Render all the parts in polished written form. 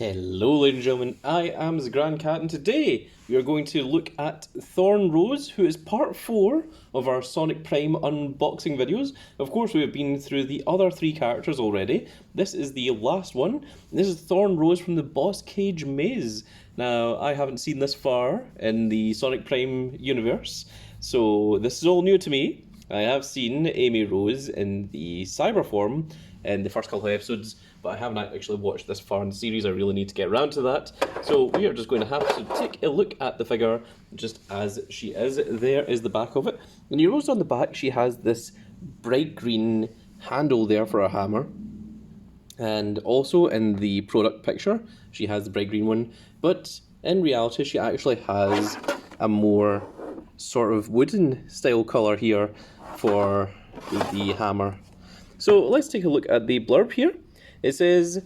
Hello ladies and gentlemen, I am the Grand Cat and today we are going to look at Thorn, who is part 4 of our Sonic Prime unboxing videos. Of course we have been through the other 3 characters already. This is the last one. This is Thorn from the Boss Cage Maze. Now I haven't seen this far in the Sonic Prime universe, so this is all new to me. I have seen Amy Rose in the cyber form in the first couple of episodes, but I haven't actually watched this far in the series. I really need to get around to that. So we are just going to have to take a look at the figure just as she is. There is the back of it. And you notice on the back she has this bright green handle there for a hammer. And also in the product picture she has the bright green one. But in reality she actually has a more sort of wooden style colour here for the hammer. So let's take a look at the blurb here. It says,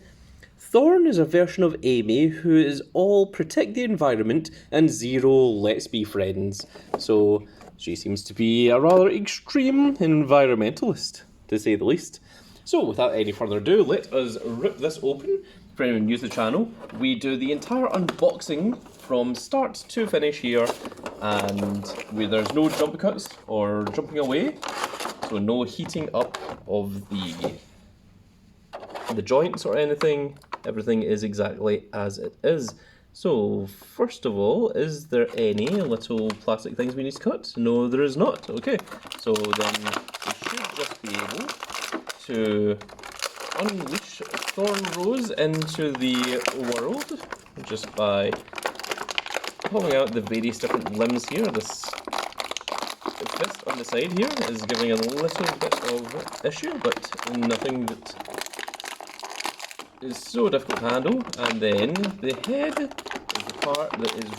Thorn is a version of Amy who is all protect the environment and zero let's be friends. So she seems to be a rather extreme environmentalist, to say the least. So without any further ado, let us rip this open. For anyone new to the channel, we do the entire unboxing from start to finish here, and there's no jump cuts or jumping away, so no heating up of the joints or anything. Everything is exactly as it is. So first of all, is there any little plastic things we need to cut? No, there is not. Okay, so then we should just be able to unleash Thorn into the world just by pulling out the various different limbs here. This fist on the side here is giving a little bit of issue, but nothing that is so difficult to handle. And then the head is the part that is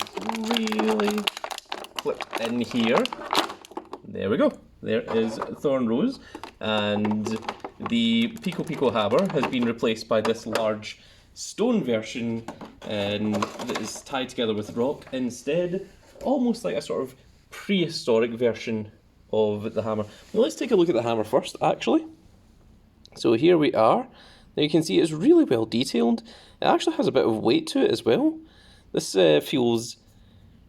really clipped in here. There we go. There is Thorn, and the Pico hammer has been replaced by this large stone version that is tied together with rock instead, almost like a sort of prehistoric version of the hammer. Now let's take a look at the hammer first, actually. So here we are. Now you can see it's really well detailed. It actually has a bit of weight to it as well. This feels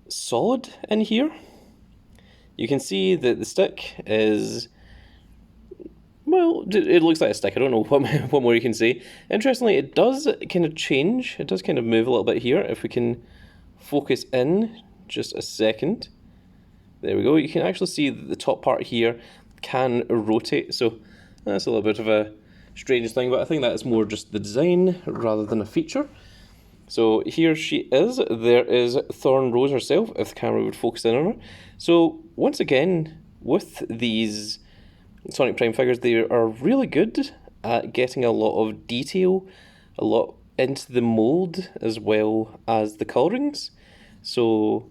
solid in here. You can see that the stick is, well, it looks like a stick. I don't know what more you can say. Interestingly, it does kind of change. It does kind of move a little bit here. If we can focus in just a second. There we go. You can actually see that the top part here can rotate. So that's a little bit of a strange thing, but I think that is more just the design rather than a feature. So here she is. There is Thorn herself, if the camera would focus in on her. So once again, with these Sonic Prime figures, they are really good at getting a lot of detail, a lot into the mold as well as the colourings. So,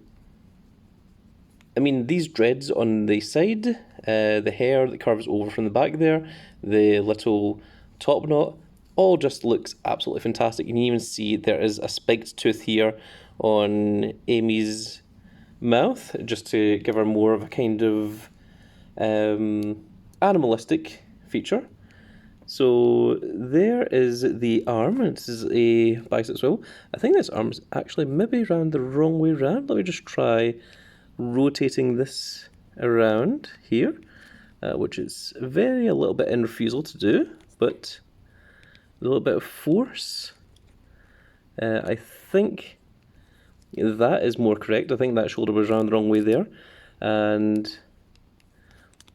I mean, these dreads on the side, the hair that curves over from the back there, the little top knot, all just looks absolutely fantastic. You can even see there is a spiked tooth here on Amy's mouth, just to give her more of a kind of animalistic feature. So there is the arm, and this is a bicep swivel. I think this arm's actually maybe around the wrong way around. Let me just try rotating this around here, which is a little bit in refusal to do, but a little bit of force. I think that is more correct. I think that shoulder was around the wrong way there, and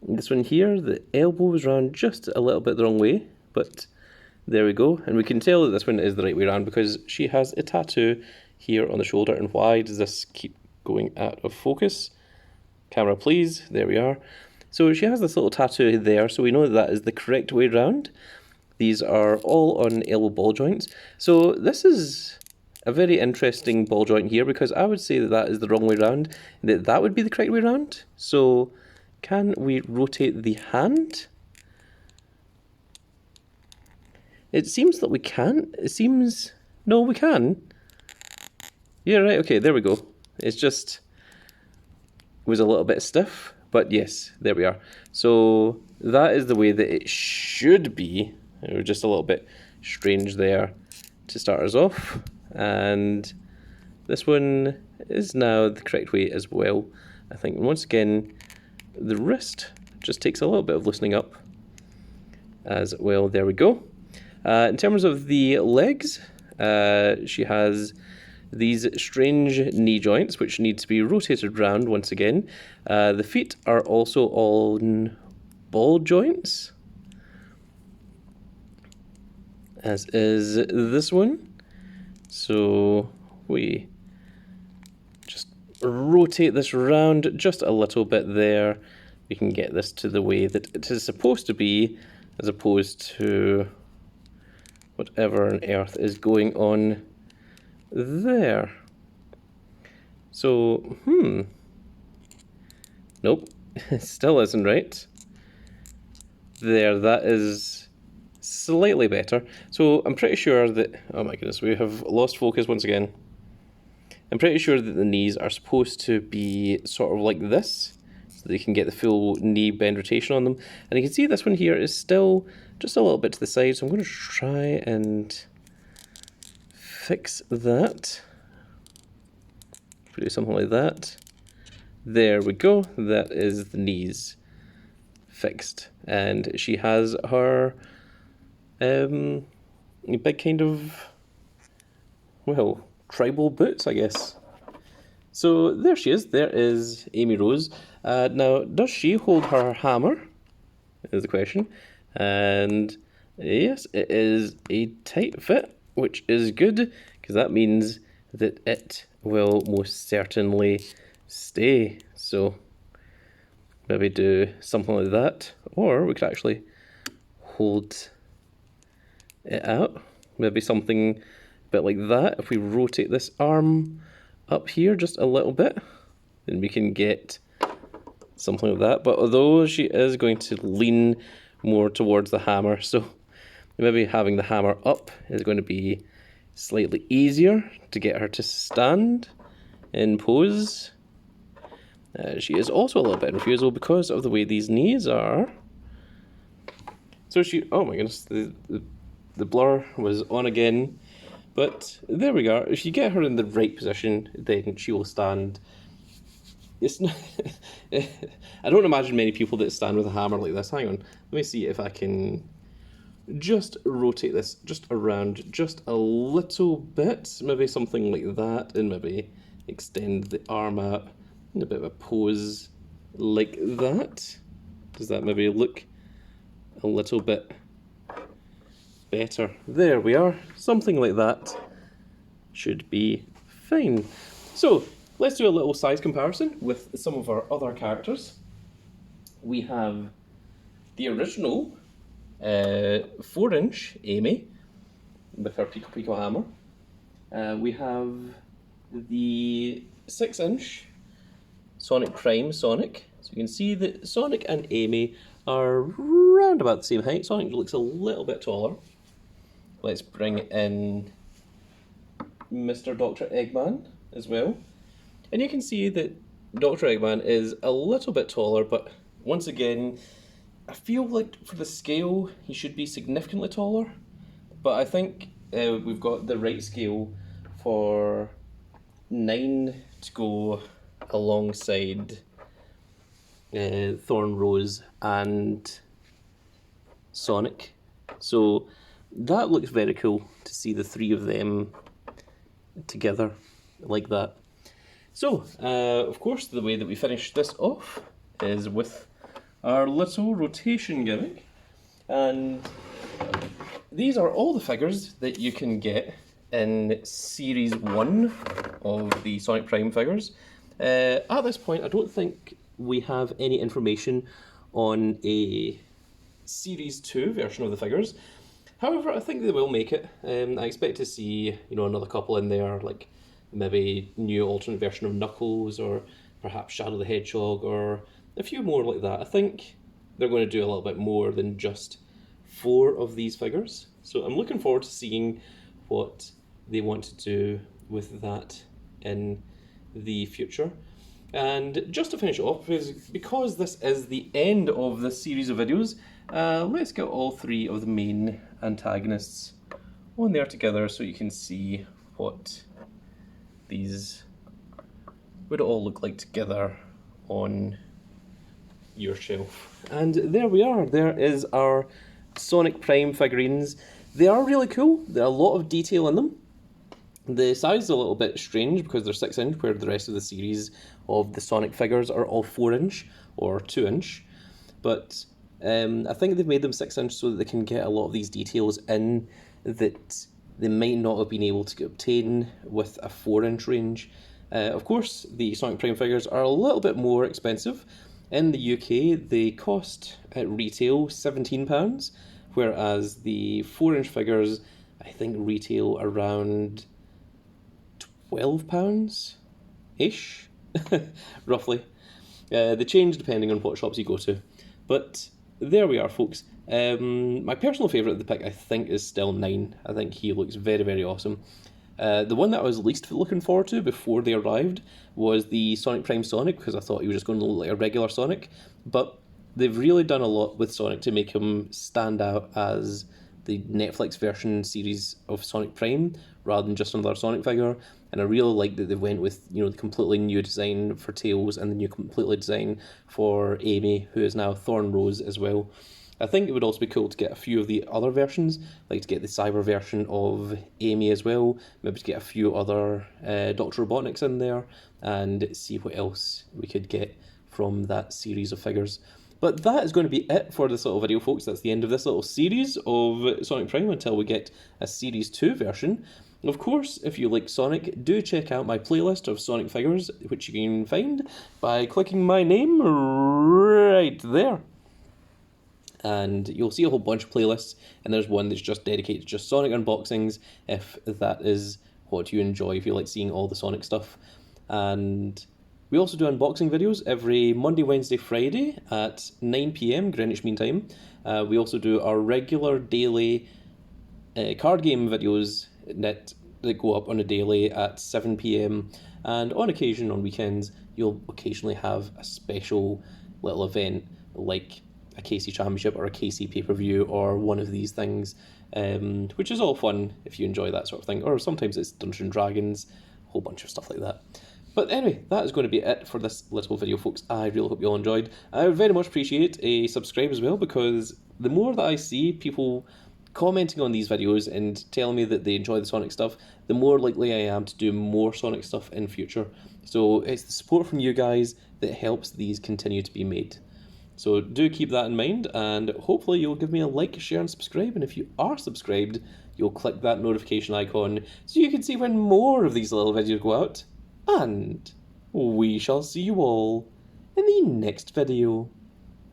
this one here, the elbow was around just a little bit the wrong way, but there we go. And we can tell that this one is the right way around because she has a tattoo here on the shoulder. And why does this keep going out of focus? Camera please, there we are. So she has this little tattoo there, so we know that is the correct way around. These are all on elbow ball joints. So this is a very interesting ball joint here, because I would say that that is the wrong way around, that would be the correct way around. So can we rotate the hand? It seems that we can't. It seems, no, we can. Yeah, right, okay, there we go. It's just, it was a little bit stiff, but yes, there we are. So that is the way that it should be. It was just a little bit strange there to start us off. and this one is now the correct way as well, I think. And once again, the wrist just takes a little bit of loosening up as well. There we go. In terms of the legs, she has these strange knee joints which need to be rotated round once again. The feet are also on ball joints, as is this one. So we just rotate this round just a little bit there. We can get this to the way that it is supposed to be, as opposed to whatever on earth is going on there. So, nope, it still isn't right. There, that is slightly better. So I'm pretty sure that, oh my goodness, we have lost focus once again. I'm pretty sure that the knees are supposed to be sort of like this, so that you can get the full knee bend rotation on them. And you can see this one here is still just a little bit to the side, so I'm going to try and fix that. Do something like that. There we go. That is the knees fixed. And she has her big kind of, well, tribal boots, I guess. So there she is. There is Amy Rose. Now, does she hold her hammer? Is the question. And yes, it is a tight fit, which is good, because that means that it will most certainly stay. So maybe do something like that, or we could actually hold it out. Maybe something a bit like that. If we rotate this arm up here just a little bit, then we can get something like that. But although she is going to lean more towards the hammer, so maybe having the hammer up is going to be slightly easier to get her to stand in pose. She is also a little bit in refusal because of the way these knees are. So she, oh my goodness, the blur was on again. But there we go. If you get her in the right position, then she will stand. It's not I don't imagine many people that stand with a hammer like this. Hang on, let me see if I can just rotate this just around just a little bit. Maybe something like that, and maybe extend the arm out in a bit of a pose like that. Does that maybe look a little bit better? There we are. Something like that should be fine. So let's do a little size comparison with some of our other characters. We have the original 4-inch Amy with her Pico Pico hammer. We have the 6-inch Sonic Prime Sonic. So you can see that Sonic and Amy are round about the same height. Sonic looks a little bit taller. Let's bring in Mr. Dr. Eggman as well. And you can see that Dr. Eggman is a little bit taller, but once again, I feel like for the scale, he should be significantly taller. But I think we've got the right scale for 9 to go alongside Thorn, Rose, and Sonic. So that looks very cool to see the 3 of them together like that. So, of course, the way that we finish this off is with our little rotation gimmick. And these are all the figures that you can get in Series 1 of the Sonic Prime figures. At this point, I don't think we have any information on a Series 2 version of the figures. However, I think they will make it. I expect to see, another couple in there, like maybe new alternate version of Knuckles, or perhaps Shadow the Hedgehog, or a few more like that. I think they're going to do a little bit more than just 4 of these figures. So I'm looking forward to seeing what they want to do with that in the future. And just to finish off, because this is the end of this series of videos, let's get all 3 of the main antagonists on there together so you can see what these would all look like together on your shelf. And there we are. There is our Sonic Prime figurines. They are really cool. There are a lot of detail in them. The size is a little bit strange because they're 6-inch, where the rest of the series of the Sonic figures are all 4-inch or 2-inch. But I think they've made them 6-inch so that they can get a lot of these details in that they might not have been able to obtain with a 4-inch range. Of course, the Sonic Prime figures are a little bit more expensive. In the UK, they cost at retail £17, whereas the 4-inch figures, I think, retail around £12-ish, roughly. They change depending on what shops you go to. But there we are, folks. My personal favourite of the pick, I think, is still 9. I think he looks very, very awesome. The one that I was least looking forward to before they arrived was the Sonic Prime Sonic, because I thought he was just going to look like a regular Sonic. But they've really done a lot with Sonic to make him stand out as the Netflix version series of Sonic Prime, rather than just another Sonic figure. And I really like that they went with, you know, the completely new design for Tails and the new completely design for Amy, who is now Thorn Rose as well. I think it would also be cool to get a few of the other versions, like to get the cyber version of Amy as well, maybe to get a few other Dr. Robotniks in there, and see what else we could get from that series of figures. But that is going to be it for this little video, folks. That's the end of this little series of Sonic Prime until we get a Series 2 version. Of course, if you like Sonic, do check out my playlist of Sonic figures, which you can find by clicking my name right there. And you'll see a whole bunch of playlists, and there's one that's just dedicated to just Sonic unboxings, if that is what you enjoy, if you like seeing all the Sonic stuff. And we also do unboxing videos every Monday, Wednesday, Friday at 9 PM Greenwich Mean Time. We also do our regular daily card game videos that go up on a daily at 7 PM, and on occasion on weekends you'll occasionally have a special little event like a KC Championship or a KC pay-per-view or one of these things, which is all fun if you enjoy that sort of thing. Or sometimes it's Dungeons & Dragons, a whole bunch of stuff like that. But anyway, that is going to be it for this little video, folks. I really hope you all enjoyed. I would very much appreciate a subscribe as well, because the more that I see people commenting on these videos and telling me that they enjoy the Sonic stuff, the more likely I am to do more Sonic stuff in future. So it's the support from you guys that helps these continue to be made. So do keep that in mind, and hopefully you'll give me a like, share and subscribe, and if you are subscribed, you'll click that notification icon so you can see when more of these little videos go out. And we shall see you all in the next video.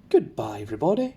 Goodbye, everybody.